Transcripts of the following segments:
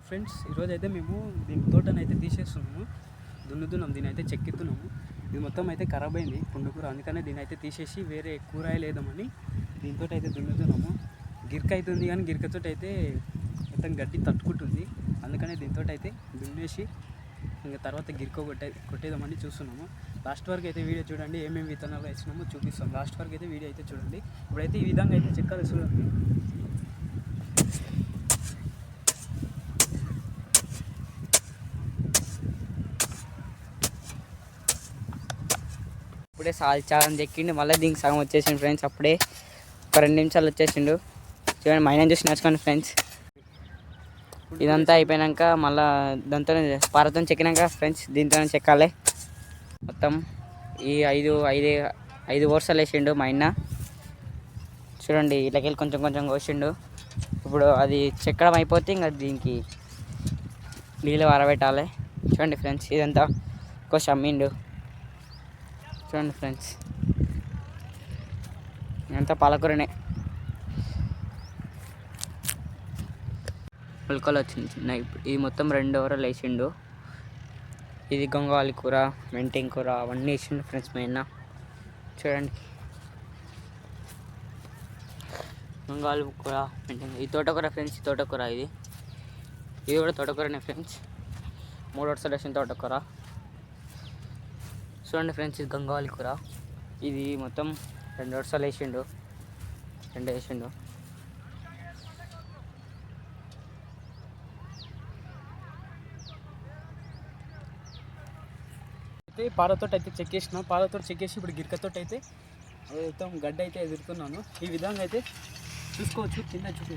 Friends ఈరోజు అయితే మేము దీని తోటనైతే తీసేస్తున్నాము, దున్నుతున్నాం, దీని అయితే చెక్కిస్తున్నాము. ఇది మొత్తం అయితే ఖరాబ్ అయింది పుండుకూర, అందుకనే దీని అయితే తీసేసి వేరే కూరగాయలు వేద్దామని దీంతో అయితే దున్నుతున్నాము. గిరిక అవుతుంది కానీ గిరికతో అయితే మొత్తం గడ్డి తట్టుకుంటుంది, అందుకనే దీంతో అయితే దున్నేసి ఇంకా తర్వాత గిరిక కొట్టేద్దామని చూస్తున్నాము. లాస్ట్ వరకు అయితే వీడియో చూడండి, ఏమేమి విత్తనాలు వేసినామో చూపిస్తాం. లాస్ట్ వరకు అయితే వీడియో అయితే చూడండి. ఇప్పుడైతే ఈ విధంగా అయితే చెక్కాలి చూడండి. ఇప్పుడే సగం చెక్కిండు, మళ్ళీ దీనికి సగం వచ్చేసిండు ఫ్రెండ్స్. అప్పుడే ఒక 2 నిమిషాలు వచ్చేసిండు. చూడండి, మైనా చూసి నేర్చుకోండి ఫ్రెండ్స్. ఇదంతా అయిపోయాక మళ్ళీ దాంతో పారతో చెక్కినాక ఫ్రెండ్స్ దీంతో చెక్కాలి. మొత్తం ఈ ఐదు వరుసలు వేసిండు మా ఆయన. చూడండి, ఇట్లకెళ్ళి కొంచెం కొంచెం కోసిండు. ఇప్పుడు అది చెక్కడం అయిపోతే ఇంకా దీనికి నీళ్ళు ఆరబెట్టాలి. చూడండి ఫ్రెండ్స్, ఇదంతా కొంచెం అమ్మిండు. చూడండి ఫ్రెండ్స్, ఇదంతా పాలకూరనే. మొలకలు వచ్చింది చిన్న. ఇప్పుడు ఇది మొత్తం 2 ఓవర్లు వేసిండు. ఇది గంగావాలి కూర, మెంటెం కూర అవన్నీ వేసిండు ఫ్రెండ్స్ మా ఆయన. చూడండి, గంగావాలి కూర, మెంటెం. ఈ తోటకూర ఫ్రెండ్స్, ఈ తోటకూర ఇది కూడా తోటకూరనే ఫ్రెండ్స్. 3 వరుసలు వేసిన తోటకూర. చూడండి ఫ్రెండ్స్, ఇది గంగావాలి కూర. ఇది మొత్తం 2 వరుసలు వేసిండు, 2 వేసిండు. అయితే పారతో అయితే చెక్కేసినాం. పారతో చెక్కేసి ఇప్పుడు గిరికతో అయితే మొత్తం గడ్డ అయితే ఎదురుతున్నాను. ఈ విధంగా అయితే చూసుకోవచ్చు, కింద చూపి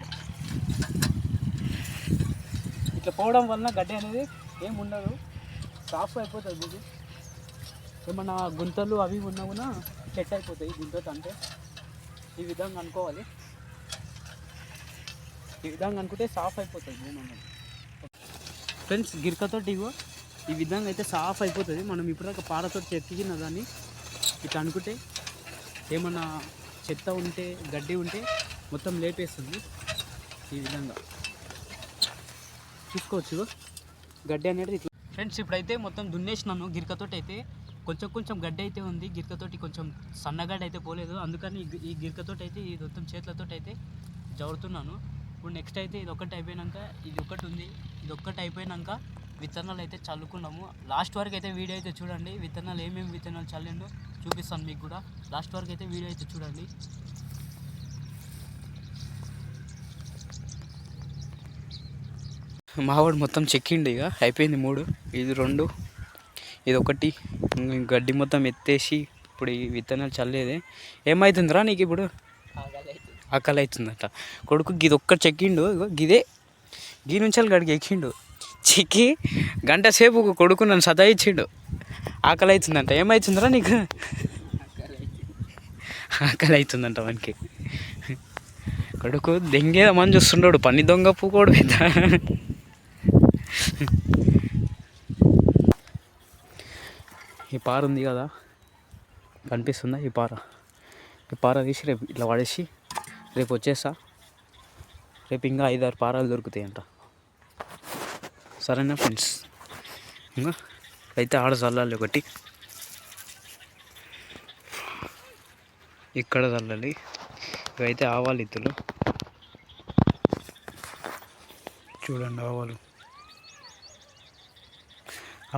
ఇట్లా పోవడం వలన గడ్డ అనేది ఏమి ఉండదు, సాఫ్ అయిపోతుంది. ఇది ఏమన్నా గుంతలు అవి ఉన్నా కూడా సెట్ అయిపోతాయి దీంతో. అంటే ఈ విధంగా అనుకోవాలి, ఈ విధంగా అనుకుంటే సాఫ్ అయిపోతుంది ఏమన్నా ఫ్రెండ్స్. గిరికతో ఇగో ఈ విధంగా అయితే సాఫ్ అయిపోతుంది. మనం ఇప్పుడు పారతో చెక్కిన దాన్ని ఇట్లా అనుకుంటే ఏమన్నా చెత్త ఉంటే గడ్డి ఉంటే మొత్తం లేపేస్తుంది. ఈ విధంగా చూసుకోవచ్చు, గడ్డి అనేది ఇట్లా. ఫ్రెండ్స్, ఇప్పుడైతే మొత్తం దున్నేసినాను గిరికతోటి. అయితే కొంచెం కొంచెం గడ్డి అయితే ఉంది గిరికతోటి, కొంచెం సన్నగడ్డి అయితే పోలేదు. అందుకని ఈ గిరికతోటి అయితే ఇది మొత్తం చేతులతో అయితే జరుగుతున్నాను. ఇప్పుడు నెక్స్ట్ అయితే ఇది ఒకటి అయిపోయాక ఇది ఒకటి ఉంది. ఇది ఒక్కటి అయిపోయాక విత్తనాలు అయితే చల్లుకున్నాము. లాస్ట్ వరకు అయితే వీడియో అయితే చూడండి. విత్తనాలు ఏమేమి విత్తనాలు చల్లిండో చూపిస్తాను మీకు కూడా. లాస్ట్ వరకు అయితే వీడియో అయితే చూడండి. మావాడు మొత్తం చెక్కిండు, ఇక అయిపోయింది 3. ఇది 2, ఇది 1. గడ్డి మొత్తం ఎత్తేసి ఇప్పుడు ఈ విత్తనాలు చల్లేదే. ఏమవుతుందిరా నీకు ఇప్పుడు? ఆకలి అవుతుందట కొడుకు. గిది ఒక్కటి చెక్కిండు, గిదే గీ నుంచి గడికి ఎక్కిండు. చెక్కి 1 గంట సేపు కొడుకు నన్ను సతాయించిండు. ఆకలి అవుతుందంట. ఏమవుతుందిరా నీకు? ఆకలి అవుతుందంట వానికి. కొడుకు దెంగేదమని చూస్తున్నాడు, పని దొంగ పూకోడు. ఈ పార ఉంది కదా, కనిపిస్తుందా? ఈ పార తీసి రేపు ఇట్లా పడేసి రేపు వచ్చేస్తా. రేపు ఇంకా 5-6 పారాలు దొరుకుతాయంట. సరేనా ఫ్రెండ్స్? ఇంకా అయితే ఆడ చల్లాలి, ఒకటి ఇక్కడ చల్లాలి. ఇవైతే ఆవాలు ఇత్తులు. చూడండి,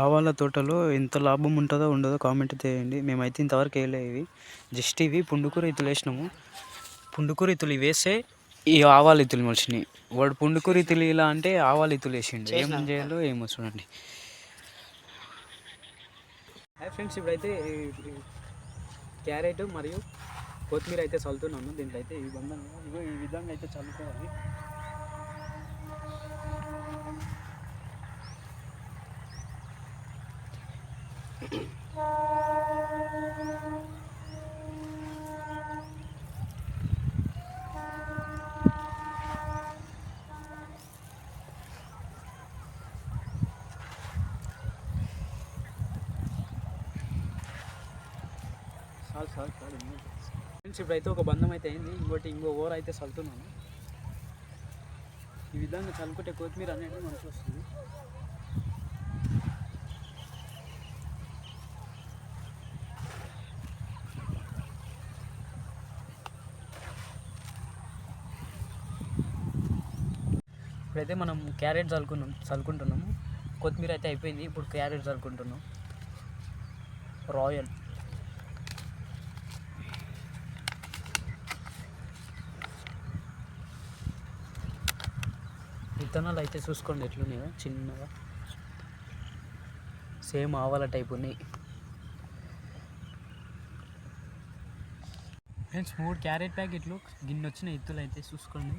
ఆవాల తోటలో ఎంత లాభం ఉంటుందో ఉండదో కామెంట్ చేయండి. మేమైతే ఇంతవరకు వేయలేదు. ఇవి జస్ట్ ఇవి పుండుకూర ఇత్తులు వేసినాము. పుండుకూర ఇత్తులు ఇవి వేస్తే ఈ ఆవాలు ఇత్తులు మనిషిని. వాడు పుండుకూర ఇత్తులు ఇలా అంటే ఆవాలు ఇత్తులు వేసిండు. ఏం చేయాలో ఏమో చూడండి. ఫ్రెండ్స్, ఇప్పుడైతే క్యారెట్ మరియు కొత్తిమీర అయితే చల్లుతున్నాను. దీంట్లో అయితే ఈ విధంగా అయితే చల్లుకోవాలి. ఫ్రెండ్స్, ఇప్పుడైతే ఒక బంధం అయితే అయింది. ఇంకో ఓవర్ అయితే చల్లుతున్నాను. ఈ విధంగా చల్లుకుంటే కొత్తిమీర అనేది మంచిగా వస్తుంది. ఇప్పుడైతే మనం క్యారెట్ చల్లుకుంటున్నాము. కొత్తిమీర అయితే అయిపోయింది. ఇప్పుడు క్యారెట్ చల్లుకుంటున్నాం. రాయల్ విత్తనాలు అయితే చూసుకోండి ఎట్లున్నాయో, చిన్నగా సేమ్ ఆవాల టైప్ ఉన్నాయి ఫ్రెండ్స్. 3 క్యారెట్ ప్యాకెట్లు గిన్నె వచ్చిన ఇత్తులు అయితే చూసుకోండి.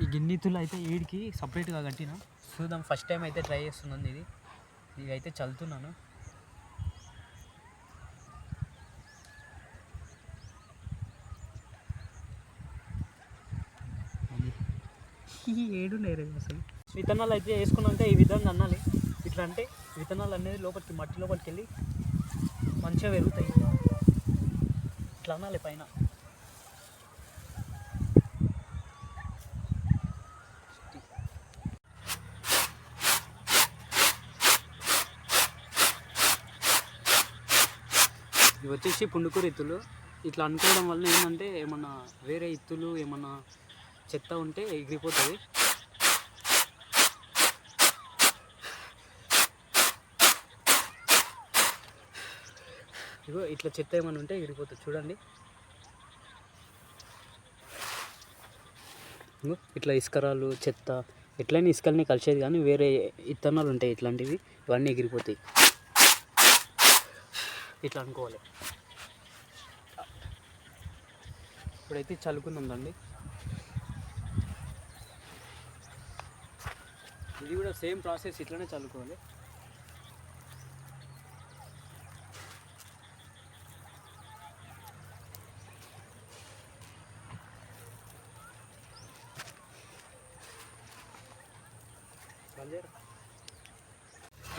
ఈ గిన్నె ఇత్తులు అయితే వీడికి సపరేట్గా కట్టిన. చూద్దాం, ఫస్ట్ టైం అయితే ట్రై చేస్తున్నాను. ఇది అయితే చల్లుతున్నాను. ఏడున్నాయి అసలు. విత్తనాలు అయితే వేసుకున్నాక ఈ విధంగా అన్నాలి. ఇట్లా అంటే విత్తనాలు అనేది లోపలికి మట్టి లోపలికి వెళ్ళి మంచిగా పెరుగుతాయి. ఇట్లా అనాలి పైన. ఇవి వచ్చేసి పుండుకూర ఇత్తులు. ఇట్లా అనుకోవడం వల్ల ఏంటంటే ఏమన్నా వేరే ఇత్తులు ఏమన్నా చెత్త ఉంటే ఎగిరిపోతుంది. ఇగో ఇట్లా చెత్త ఏమైనా ఉంటే ఎగిరిపోతుంది చూడండి. ఇట్లా ఇసుకరాలు చెత్త ఎట్లయినా ఇసుకల్ని కలిసేది, కానీ వేరే ఇత్తనాలు ఉంటాయి ఇట్లాంటివి, ఇవన్నీ ఎగిరిపోతాయి. ఇట్లా అనుకోవాలి. ఇప్పుడైతే చల్లుకుందాం దండి. ఇది కూడా సేమ్ ప్రాసెస్, ఇట్లనే చల్లుకోవాలి.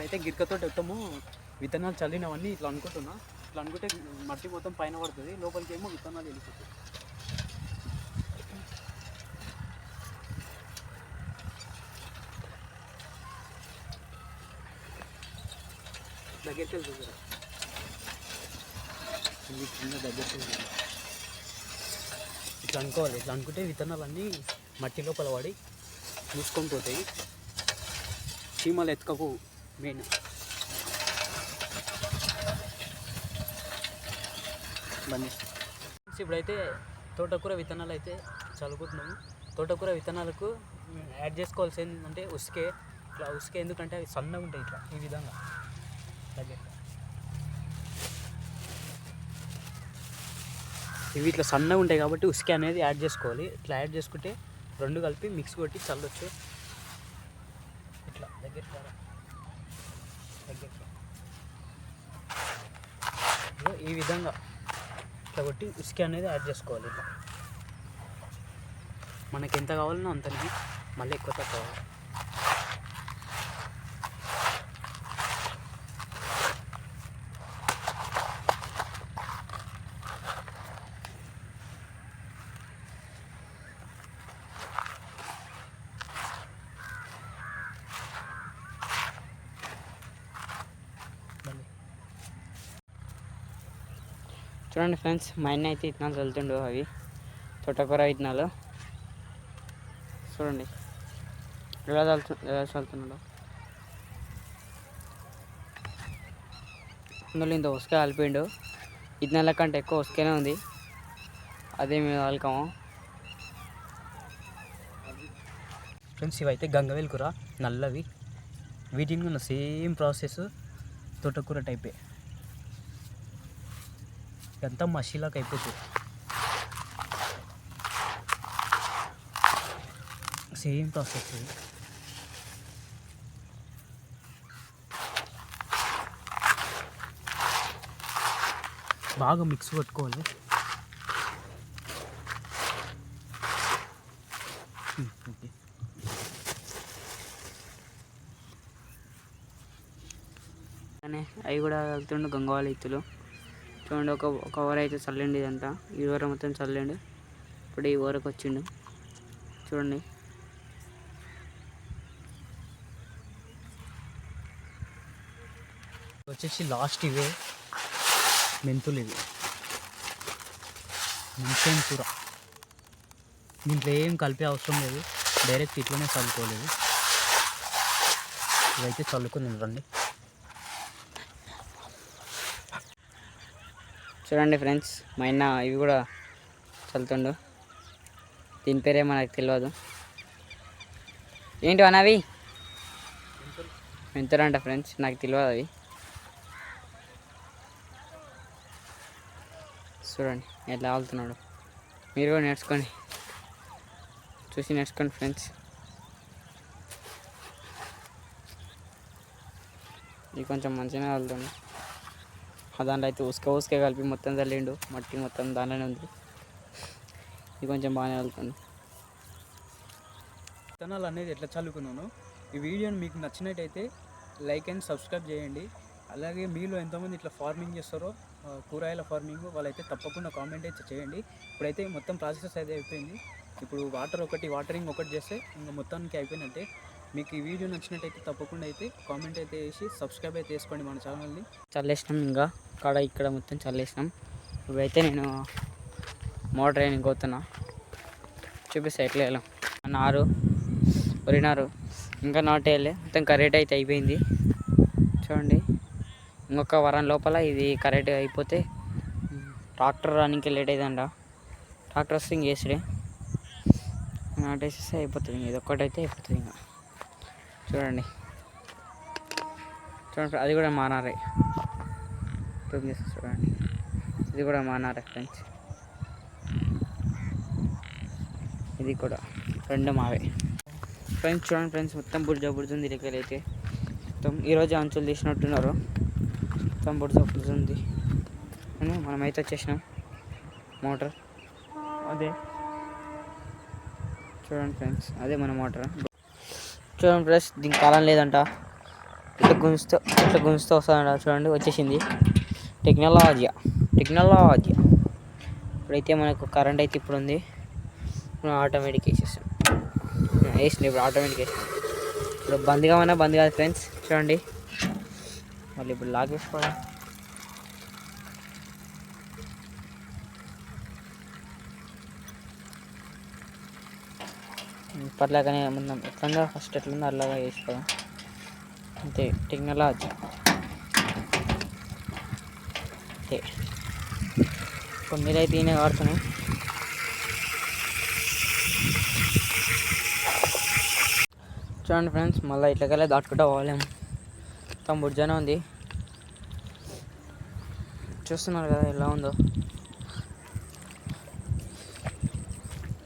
అయితే గిరికతో మొత్తము విత్తనాలు చల్లినవన్నీ ఇట్లా అనుకుంటున్నా. ఇట్లా అనుకుంటే మట్టి మొత్తం పైన పడుతుంది, లోపలికి ఏమో విత్తనాలు వెళ్ళిపోతాయి. దగ్గరికి వెళ్తుంది చిన్న దగ్గరికి వెళ్తుంది. ఇట్లా అనుకోవాలి. ఇట్లా అనుకుంటే విత్తనాలు అన్నీ మట్టి లోపల పడి మూసుకొని పోతాయి. చీమలు ఎత్తుకకు మెయిన్. ఇప్పుడైతే తోటకూర విత్తనాలు అయితే చల్లుకుంటున్నాము. తోటకూర విత్తనాలకు యాడ్ చేసుకోవాల్సింది ఏంటంటే ఉసుకే. ఇట్లా ఉసుకే ఎందుకంటే అవి సన్నగా ఉంటాయి. ఇట్లా ఈ విధంగా ఇవి ఇట్లా సన్నగా ఉంటాయి కాబట్టి ఉసుకే అనేది యాడ్ చేసుకోవాలి. ఇట్లా యాడ్ చేసుకుంటే రెండు కలిపి మిక్స్ కొట్టి చల్లొచ్చు. ఇట్లా దగ్గరికి ఈ విధంగా ఇట్లా కొట్టి ఉసుకే అనేది యాడ్ చేసుకోవాలి. ఇట్లా మనకి ఎంత కావాలనో అంతనే, మళ్ళీ ఎక్కువ తక్కువ కావాలి. చూడండి ఫ్రెండ్స్, మా అన్న అయితే విత్తనాలు చల్లుతుండు. అవి తోటకూర విత్తనాలు చూడండి ఎలా చల్లుతున్నాడు. అందులో ఇంత ఉసుక కలిపిండు. విత్తనాల కంటే ఎక్కువ ఉసుకనే ఉంది. అదే మేము కలకము ఫ్రెండ్స్. ఇవైతే గంగవేల్ కూర నల్లవి. వీటిని ఉన్న సేమ్ ప్రాసెస్ తోటకూర టైపే. ఎంత మషిలాగా అయిపోతుంది. Same process. బాగా మిక్స్ కొట్టుకోవాలి. ఓకే. అవి కూడా వెళ్తుండే గంగవాళ్ళ ఇత్తులు. చూడండి, ఒక ఓవర్ అయితే చల్లండి. ఇదంతా ఈ ఓవర్ మొత్తం చల్లండి. ఇప్పుడు ఈ ఓవరకు వచ్చిండు చూడండి. వచ్చేసి లాస్ట్ ఇవే మెంతులు, ఇవి మెంతేం కూర. దీంట్లో ఏం కలిపే అవసరం లేదు, డైరెక్ట్ ఇట్లనే చల్లుకోలేదు. ఇవైతే చల్లుకుని రండి. చూడండి ఫ్రెండ్స్, మా ఆయన ఇవి కూడా చల్లుతుండు. దీని పేరే మనకు తెలియదు. ఏంటి అన్నవి? మెంతులు అంట ఫ్రెండ్స్, నాకు తెలియదు అవి. చూడండి ఎట్లా ఆలుతున్నాడు. మీరు కూడా నేర్చుకోండి, చూసి నేర్చుకోండి ఫ్రెండ్స్. ఇది కొంచెం మంచిగానే ఆలుతుంది. దాంట్లో అయితే ఉసుక కలిపి మొత్తం చల్లిండు, మట్టి మొత్తం దాంట్లోనే ఉంది. ఇది కొంచెం బాగానే ఆలుతుంది. విత్తనాలు అనేది ఎట్లా చల్లుకున్నాను, ఈ వీడియోని మీకు నచ్చినట్టయితే లైక్ అండ్ సబ్స్క్రైబ్ చేయండి. అలాగే మీలో ఎంతోమంది ఇట్లా ఫార్మింగ్ చేస్తారో, కూరగాయల ఫార్మింగ్, వాళ్ళైతే తప్పకుండా కామెంట్ అయితే చేయండి. ఇప్పుడైతే మొత్తం ప్రాసెస్ అయితే అయిపోయింది. ఇప్పుడు వాటరింగ్ ఒకటి చేస్తే ఇంకా మొత్తానికి అయిపోయినట్టే. మీకు ఈ వీడియో నచ్చినట్టయితే తప్పకుండా అయితే కామెంట్ అయితే వేసి సబ్స్క్రైబ్ అయితే చేసుకోండి మన ఛానల్ని. చల్లేసినాం, ఇంకా ఇక్కడ మొత్తం చల్లేసినాం. ఇప్పుడైతే నేను మోటార్ ట్రైనింగ్ పోతున్నా, చూపిస్తా ఎట్లా వెళ్ళాం. నారు వరినారు ఇంకా నాటేయాలి. మొత్తం కరెక్ట్ అయితే అయిపోయింది. చూడండి, ఇంకొక వారం లోపల ఇది కరెక్ట్ అయిపోతే ట్రాక్టర్ రన్నింగ్కి లేట్ అవుతుందంట. ట్రాక్టర్ వస్తే ఇంక వేసుడే నాటేసేస్తే అయిపోతుంది. ఇది ఒక్కటైతే అయిపోతుంది. ఇంకా చూడండి అది కూడా మానారే. చూడండి, ఇది కూడా మానారే ఫ్రెండ్స్. ఇది కూడా రెండు మావే ఫ్రెండ్స్. చూడండి ఫ్రెండ్స్, మొత్తం బుర్జుంది ఇరకలైతే. మొత్తం ఈరోజు అంచులు తీసినట్టున్నారు. మొత్తం బుర్జుంది అని మనమైతే వచ్చేసినాం. మోటార్ అదే చూడండి ఫ్రెండ్స్, అదే మన మోటార్. చూడండి ఫ్రెండ్స్, దీనికి కాలం లేదంట. ఇట్లా గుంజుతూ వస్తుందంట. చూడండి వచ్చేసింది. టెక్నాలజీ. ఇప్పుడైతే మనకు కరెంట్ అయితే ఇప్పుడు ఉంది. ఆటోమేటిక్ వేసేస్తాం. ఇప్పుడు ఆటోమేటిక్ వేసాం. ఇప్పుడు బంద్ కాదు ఫ్రెండ్స్. చూడండి, మళ్ళీ ఇప్పుడు లాగేసుకోవడం. ఇప్పట్లాగానే మనం ఎట్లుందో ఫస్ట్ ఎట్లుందో అలాగా వేసుకోవడం అంతే. టెక్నాలజీ అంతే. కొన్ని అయితే ఈయన వాడుతున్నాయి. చూడండి ఫ్రెండ్స్, మళ్ళీ ఇట్లకెళ్ళి దాటుకుంటూ పోలేము. మొత్తం బుర్జానే ఉంది. చూస్తున్నారు కదా ఎలా ఉందో.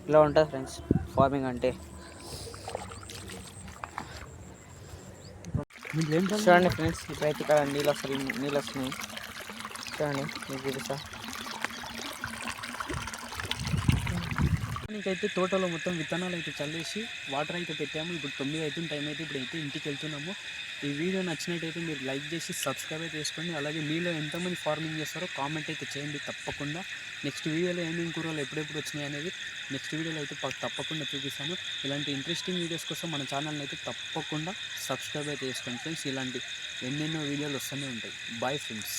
ఇలా ఉంటుంది ఫ్రెండ్స్ ఫార్మింగ్ అంటే. చూడండి ఫ్రెండ్స్, ఇప్పుడైతే ఇక్కడ నీళ్ళు వస్తున్నాయి. చూడండి, మీకు చూపిస్తా. అయితే తోటలో మొత్తం విత్తనాలు అయితే చల్లేసి వాటర్ అయితే పెట్టాము. ఇప్పుడు 9 అవుతుంది టైం అయితే. ఇప్పుడైతే ఇంటికి వెళ్తున్నాము. ఈ వీడియో నచ్చినట్టయితే మీరు లైక్ చేసి సబ్స్క్రైబ్ అయితే చేసుకోండి. అలాగే మీలో ఎంతమంది ఫార్మింగ్ చేస్తారో కామెంట్ అయితే చేయండి తప్పకుండా. నెక్స్ట్ వీడియోలో ఏమేమి కూరలు ఎప్పుడెప్పుడు వచ్చినాయి అనేది నెక్స్ట్ వీడియోలో అయితే తప్పకుండా చూపిస్తాను. ఇలాంటి ఇంట్రెస్టింగ్ వీడియోస్ కోసం మన ఛానల్ని అయితే తప్పకుండా సబ్స్క్రైబ్ అయితే చేసుకోండి ఫ్రెండ్స్. ఇలాంటి ఎన్నెన్నో వీడియోలు వస్తూనే ఉంటాయి. Bye friends.